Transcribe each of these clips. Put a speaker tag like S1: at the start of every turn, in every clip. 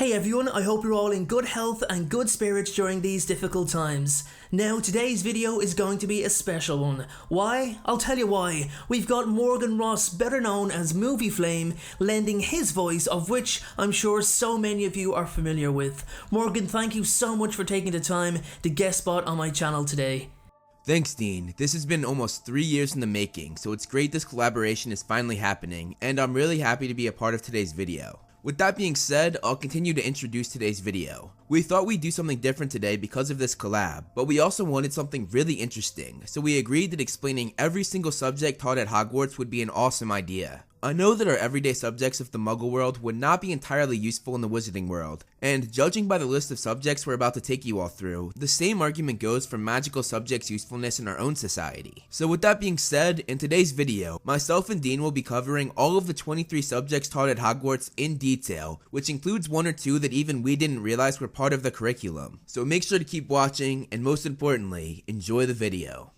S1: Hey everyone, I hope you're all in good health and good spirits during these difficult times. Now today's video is going to be a special one. Why? I'll tell you why. We've got Morgan Ross, better known as Movieflame, lending his voice, of which I'm sure so many of you are familiar with. Morgan, thank you so much for taking the time to guest spot on my channel today.
S2: Thanks, Dean. This has been almost 3 years in the making, so it's great this collaboration is finally happening, and I'm really happy to be a part of today's video. With that being said, I'll continue to introduce today's video. We thought we'd do something different today because of this collab, but we also wanted something really interesting, so we agreed that explaining every single subject taught at Hogwarts would be an awesome idea. I know that our everyday subjects of the Muggle world would not be entirely useful in the Wizarding world, and judging by the list of subjects we're about to take you all through, the same argument goes for magical subjects' usefulness in our own society. So with that being said, in today's video, myself and Dean will be covering all of the 23 subjects taught at Hogwarts in detail, which includes one or two that even we didn't realize were part of the curriculum. So make sure to keep watching, and most importantly, enjoy the video.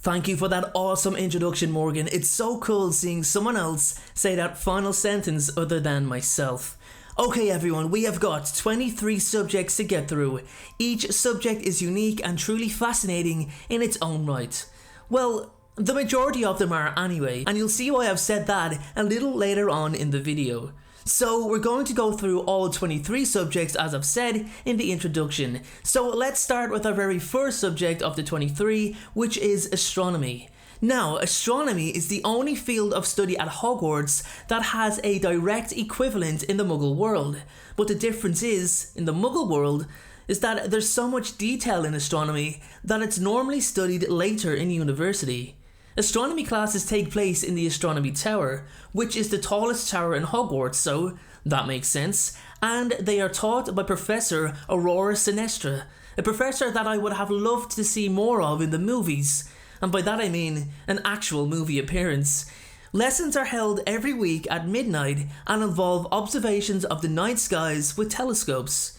S1: Thank you for that awesome introduction, Morgan. It's so cool seeing someone else say that final sentence other than myself. Okay everyone, we have got 23 subjects to get through. Each subject is unique and truly fascinating in its own right. Well, the majority of them are anyway, and you'll see why I've said that a little later on in the video. So we're going to go through all 23 subjects as I've said in the introduction. So let's start with our very first subject of the 23, which is astronomy. Now, astronomy is the only field of study at Hogwarts that has a direct equivalent in the Muggle world. But the difference is, in the Muggle world, is that there's so much detail in astronomy that it's normally studied later in university. Astronomy classes take place in the Astronomy Tower, which is the tallest tower in Hogwarts, so that makes sense, and they are taught by Professor Aurora Sinestra, a professor that I would have loved to see more of in the movies, and by that I mean an actual movie appearance. Lessons are held every week at midnight and involve observations of the night skies with telescopes.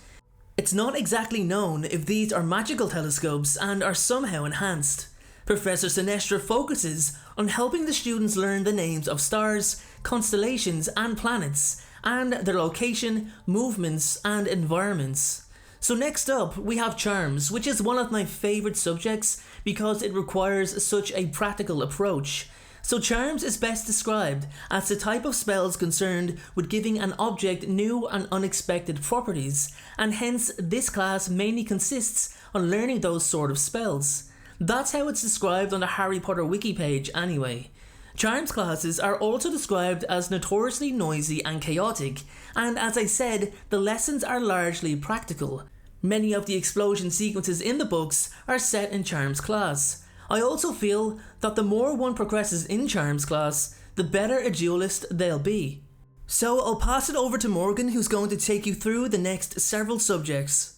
S1: It's not exactly known if these are magical telescopes and are somehow enhanced. Professor Sinestra focuses on helping the students learn the names of stars, constellations and planets, and their location, movements and environments. So next up we have charms, which is one of my favourite subjects because it requires such a practical approach. So charms is best described as the type of spells concerned with giving an object new and unexpected properties, and hence this class mainly consists on learning those sort of spells. That's how it's described on the Harry Potter wiki page anyway. Charms classes are also described as notoriously noisy and chaotic, and as I said, the lessons are largely practical. Many of the explosion sequences in the books are set in Charms class. I also feel that the more one progresses in Charms class, the better a duelist they'll be. So I'll pass it over to Morgan, who's going to take you through the next several subjects.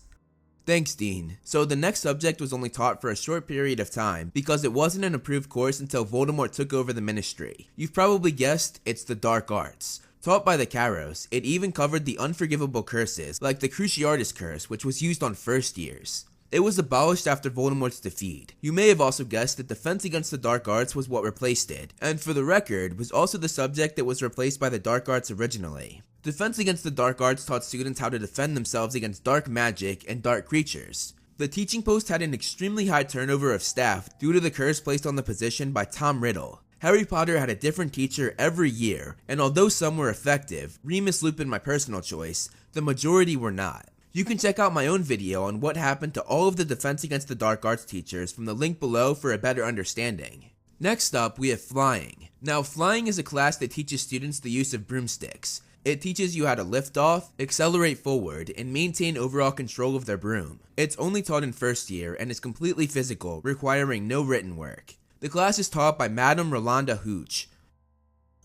S2: Thanks, Dean. So the next subject was only taught for a short period of time because it wasn't an approved course until Voldemort took over the ministry. You've probably guessed, it's the Dark Arts. Taught by the Carrows, it even covered the unforgivable curses like the Cruciatus Curse, which was used on first years. It was abolished after Voldemort's defeat. You may have also guessed that Defense Against the Dark Arts was what replaced it, and for the record, was also the subject that was replaced by the Dark Arts originally. Defense Against the Dark Arts taught students how to defend themselves against dark magic and dark creatures. The teaching post had an extremely high turnover of staff due to the curse placed on the position by Tom Riddle. Harry Potter had a different teacher every year, and although some were effective, Remus Lupin my personal choice, the majority were not. You can check out my own video on what happened to all of the Defense Against the Dark Arts teachers from the link below for a better understanding. Next up, we have flying. Now, flying is a class that teaches students the use of broomsticks. It teaches you how to lift off, accelerate forward, and maintain overall control of their broom. It's only taught in first year and is completely physical, requiring no written work. The class is taught by Madame Rolanda Hooch.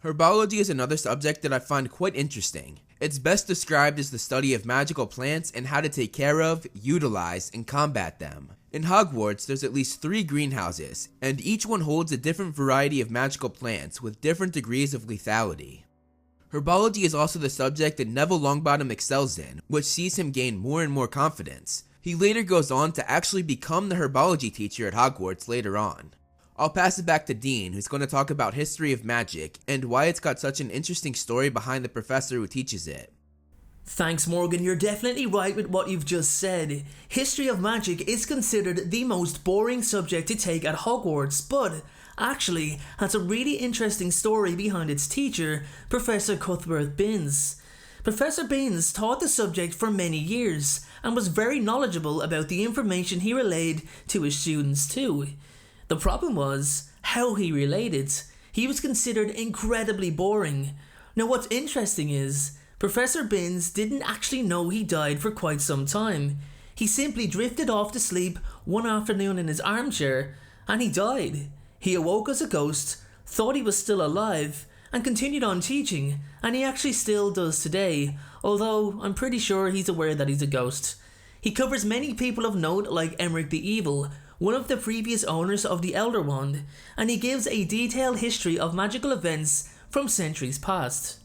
S2: Herbology is another subject that I find quite interesting. It's best described as the study of magical plants and how to take care of, utilize, and combat them. In Hogwarts, there's at least 3 greenhouses, and each one holds a different variety of magical plants with different degrees of lethality. Herbology is also the subject that Neville Longbottom excels in, which sees him gain more and more confidence. He later goes on to actually become the herbology teacher at Hogwarts later on. I'll pass it back to Dean, who's going to talk about history of magic and why it's got such an interesting story behind the professor who teaches it.
S1: Thanks Morgan, you're definitely right with what you've just said. History of magic is considered the most boring subject to take at Hogwarts, but actually has a really interesting story behind its teacher, Professor Cuthbert Binns. Professor Binns taught the subject for many years and was very knowledgeable about the information he relayed to his students too. The problem was how he relayed it. He was considered incredibly boring. Now what's interesting is, Professor Binns didn't actually know he died for quite some time. He simply drifted off to sleep one afternoon in his armchair and he died. He awoke as a ghost, thought he was still alive, and continued on teaching, and he actually still does today, although I'm pretty sure he's aware that he's a ghost. He covers many people of note like Emmerich the Evil, one of the previous owners of the Elder Wand, and he gives a detailed history of magical events from centuries past.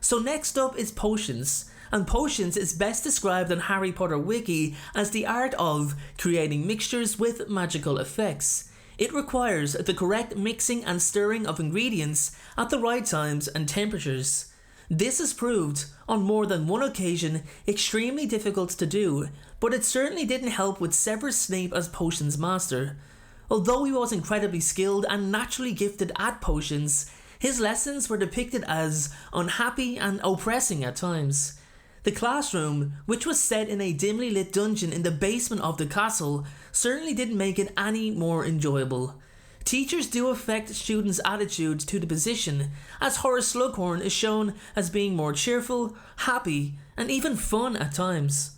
S1: So next up is potions, and potions is best described on Harry Potter Wiki as the art of creating mixtures with magical effects. It requires the correct mixing and stirring of ingredients at the right times and temperatures. This is proved, on more than one occasion, extremely difficult to do, but it certainly didn't help with Severus Snape as potions master. Although he was incredibly skilled and naturally gifted at potions, his lessons were depicted as unhappy and oppressing at times. The classroom, which was set in a dimly lit dungeon in the basement of the castle, certainly didn't make it any more enjoyable. Teachers do affect students' attitude to the position, as Horace Slughorn is shown as being more cheerful, happy, and even fun at times.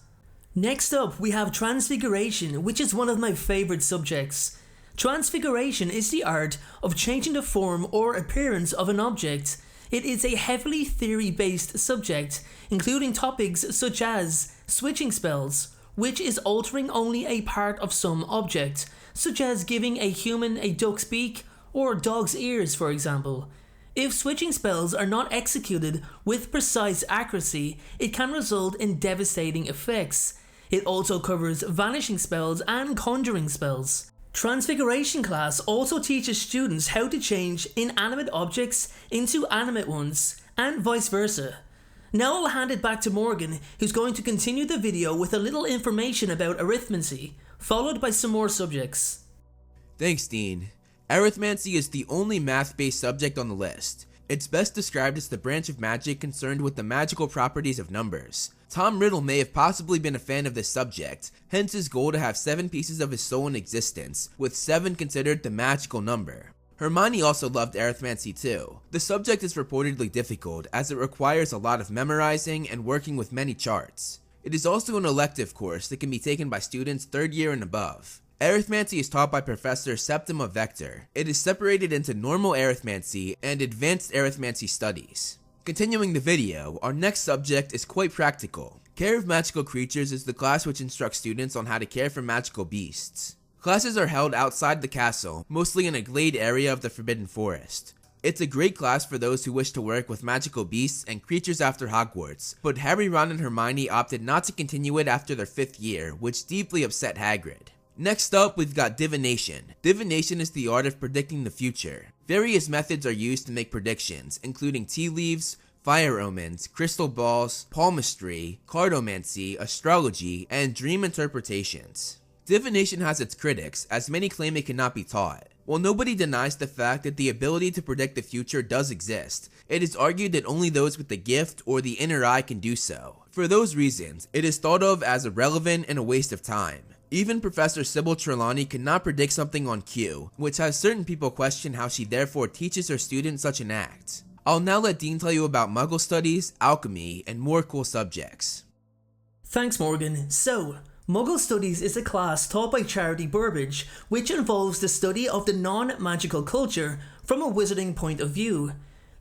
S1: Next up, we have Transfiguration, which is one of my favourite subjects. Transfiguration is the art of changing the form or appearance of an object. It is a heavily theory-based subject, including topics such as switching spells, which is altering only a part of some object, such as giving a human a duck's beak or dog's ears, for example. If switching spells are not executed with precise accuracy, it can result in devastating effects. It also covers vanishing spells and conjuring spells. Transfiguration class also teaches students how to change inanimate objects into animate ones, and vice versa. Now I'll hand it back to Morgan, who's going to continue the video with a little information about arithmancy, followed by some more subjects.
S2: Thanks, Dean. Arithmancy is the only math-based subject on the list. It's best described as the branch of magic concerned with the magical properties of numbers. Tom Riddle may have possibly been a fan of this subject, hence his goal to have 7 pieces of his soul in existence, with 7 considered the magical number. Hermione also loved arithmancy too. The subject is reportedly difficult, as it requires a lot of memorizing and working with many charts. It is also an elective course that can be taken by students 3rd year and above. Arithmancy is taught by Professor Septima Vector. It is separated into normal arithmancy and advanced arithmancy studies. Continuing the video, our next subject is quite practical. Care of Magical Creatures is the class which instructs students on how to care for magical beasts. Classes are held outside the castle, mostly in a glade area of the Forbidden Forest. It's a great class for those who wish to work with magical beasts and creatures after Hogwarts, but Harry, Ron, and Hermione opted not to continue it after their 5th year, which deeply upset Hagrid. Next up, we've got Divination. Divination is the art of predicting the future. Various methods are used to make predictions, including tea leaves, fire omens, crystal balls, palmistry, cartomancy, astrology, and dream interpretations. Divination has its critics, as many claim it cannot be taught. While nobody denies the fact that the ability to predict the future does exist, it is argued that only those with the gift or the inner eye can do so. For those reasons, it is thought of as irrelevant and a waste of time. Even Professor Sybil Trelawney cannot predict something on cue, which has certain people question how she therefore teaches her students such an act. I'll now let Dean tell you about Muggle studies, alchemy, and more cool subjects.
S1: Thanks Morgan. So, Muggle Studies is a class taught by Charity Burbage, which involves the study of the non-magical culture from a wizarding point of view.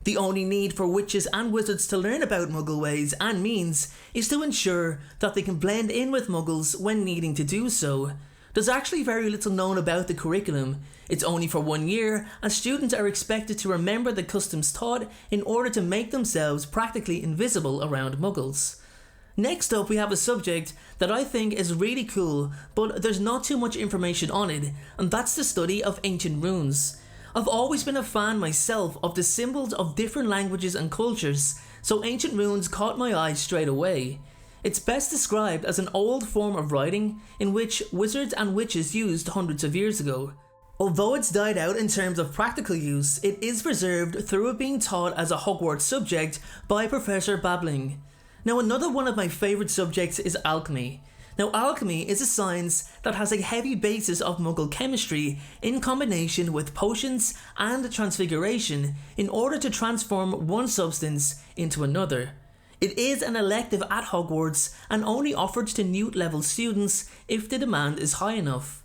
S1: The only need for witches and wizards to learn about Muggle ways and means is to ensure that they can blend in with Muggles when needing to do so. There's actually very little known about the curriculum. It's only for 1 year, and students are expected to remember the customs taught in order to make themselves practically invisible around Muggles. Next up, we have a subject that I think is really cool, but there's not too much information on it, and that's the study of ancient runes. I've always been a fan myself of the symbols of different languages and cultures, so ancient runes caught my eye straight away. It's best described as an old form of writing in which wizards and witches used hundreds of years ago. Although it's died out in terms of practical use, it is preserved through it being taught as a Hogwarts subject by Professor Babbling. Now, another one of my favourite subjects is alchemy. Now, alchemy is a science that has a heavy basis of Muggle chemistry in combination with potions and transfiguration in order to transform one substance into another. It is an elective at Hogwarts and only offered to Newt level students if the demand is high enough.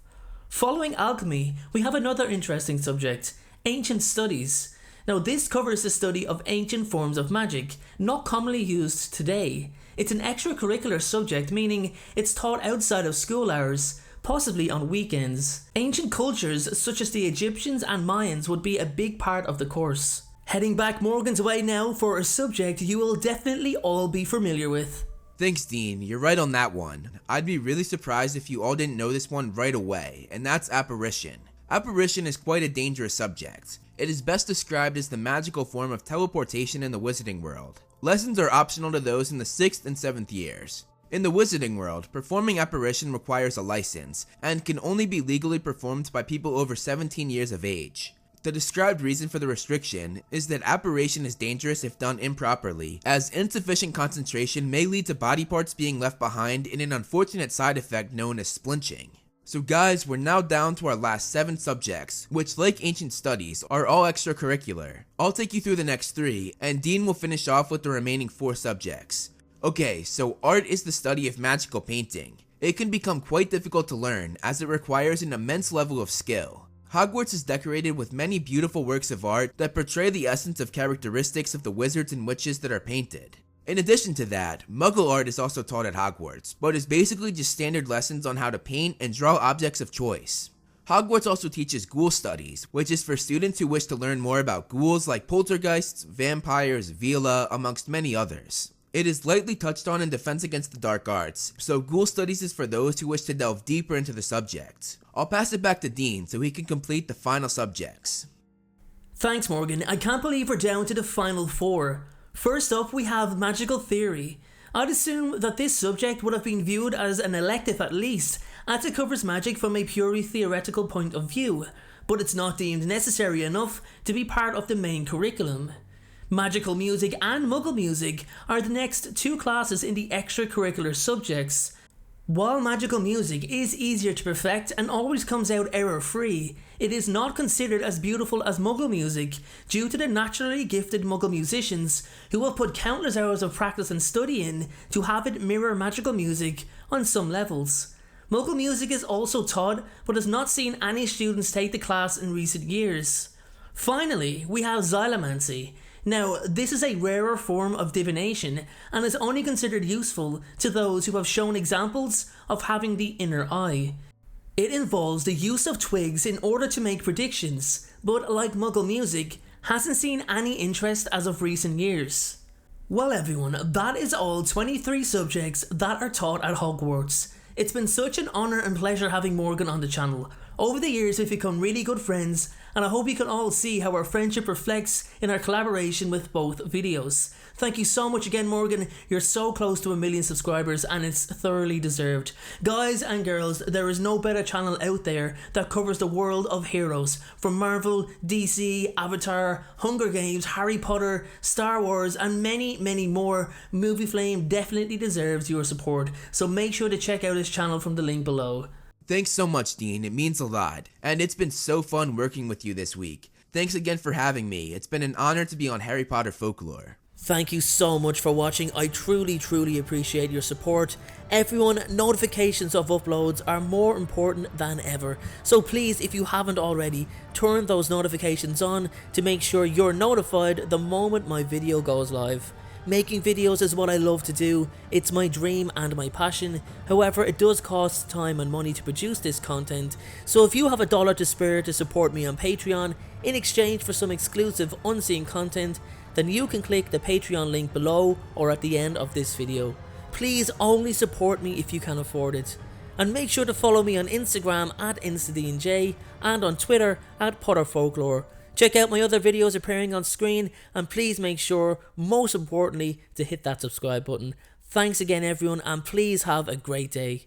S1: Following alchemy, we have another interesting subject, ancient studies. Now, this covers the study of ancient forms of magic, not commonly used today. It's an extracurricular subject, meaning it's taught outside of school hours, possibly on weekends. Ancient cultures such as the Egyptians and Mayans would be a big part of the course. Heading back Morgan's way now for a subject you will definitely all be familiar with.
S2: Thanks, Dean. You're right on that one. I'd be really surprised if you all didn't know this one right away, and that's Apparition. Apparition is quite a dangerous subject. It is best described as the magical form of teleportation in the wizarding world. Lessons are optional to those in the 6th and 7th years. In the wizarding world, performing apparition requires a license, and can only be legally performed by people over 17 years of age. The described reason for the restriction is that apparition is dangerous if done improperly, as insufficient concentration may lead to body parts being left behind in an unfortunate side effect known as splinching. So guys, we're now down to our last 7 subjects, which like ancient studies, are all extracurricular. I'll take you through the next 3, and Dean will finish off with the remaining 4 subjects. Okay, so art is the study of magical painting. It can become quite difficult to learn, as it requires an immense level of skill. Hogwarts is decorated with many beautiful works of art that portray the essence of characteristics of the wizards and witches that are painted. In addition to that, Muggle art is also taught at Hogwarts, but is basically just standard lessons on how to paint and draw objects of choice. Hogwarts also teaches ghoul studies, which is for students who wish to learn more about ghouls like poltergeists, vampires, Vila, amongst many others. It is lightly touched on in Defense Against the Dark Arts, so ghoul studies is for those who wish to delve deeper into the subject. I'll pass it back to Dean so he can complete the final subjects.
S1: Thanks, Morgan. I can't believe we're down to the final 4. First up, we have magical theory. I'd assume that this subject would have been viewed as an elective at least, as it covers magic from a purely theoretical point of view, but it's not deemed necessary enough to be part of the main curriculum. Magical music and Muggle music are the next 2 classes in the extracurricular subjects. While magical music is easier to perfect and always comes out error-free, it is not considered as beautiful as Muggle music due to the naturally gifted Muggle musicians who have put countless hours of practice and study in to have it mirror magical music on some levels. Muggle music is also taught, but has not seen any students take the class in recent years. Finally, we have Xylomancy. Now, this is a rarer form of divination and is only considered useful to those who have shown examples of having the inner eye. It involves the use of twigs in order to make predictions, but like Muggle music, hasn't seen any interest as of recent years. Well everyone, that is all 23 subjects that are taught at Hogwarts. It's been such an honour and pleasure having Morgan on the channel. Over the years we've become really good friends, and I hope you can all see how our friendship reflects in our collaboration with both videos. Thank you so much again, Morgan. You're so close to 1 million subscribers and it's thoroughly deserved. Guys and girls, there is no better channel out there that covers the world of heroes. From Marvel, DC, Avatar, Hunger Games, Harry Potter, Star Wars and many, many more. Movieflame definitely deserves your support, so make sure to check out his channel from the link below.
S2: Thanks so much, Dean. It means a lot. And it's been so fun working with you this week. Thanks again for having me. It's been an honor to be on Harry Potter Folklore.
S1: Thank you so much for watching. I truly appreciate your support. Everyone, notifications of uploads are more important than ever. So please, if you haven't already, turn those notifications on to make sure you're notified the moment my video goes live. Making videos is what I love to do, it's my dream and my passion. However, it does cost time and money to produce this content, so if you have $1 to spare to support me on Patreon in exchange for some exclusive unseen content, then you can click the Patreon link below or at the end of this video. Please only support me if you can afford it. And make sure to follow me on Instagram at InstaDeanJ and on Twitter at PotterFolklore. Check out my other videos appearing on screen, and please make sure, most importantly, to hit that subscribe button. Thanks again everyone, and please have a great day.